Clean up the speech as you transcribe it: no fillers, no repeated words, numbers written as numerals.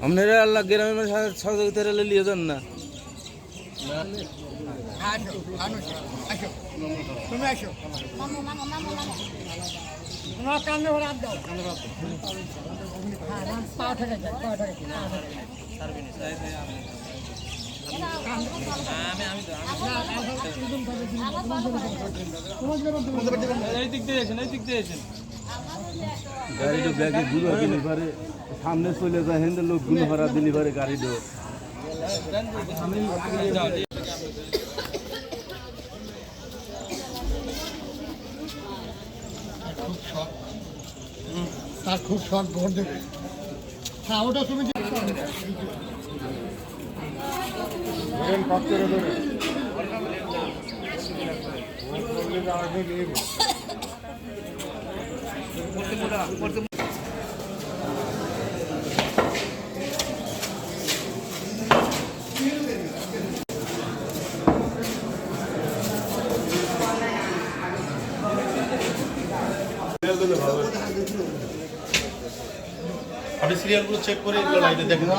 আপনারা আল্লাহ গ্রামের সহযোগিতা নিয়ে যান না। গাড়িটা ব্যাগে ঘুরে দিলি পারে সামনে চলে যায় হেন লোকগুলো ভাড়া দিলি পারে গাড়িটা তার খুব শখ ভোট দেবে। হ্যাঁ ওটা তুমি আপনি সিরিয়ালগুলো চেক করে এগুলো লাইনে দেখেন।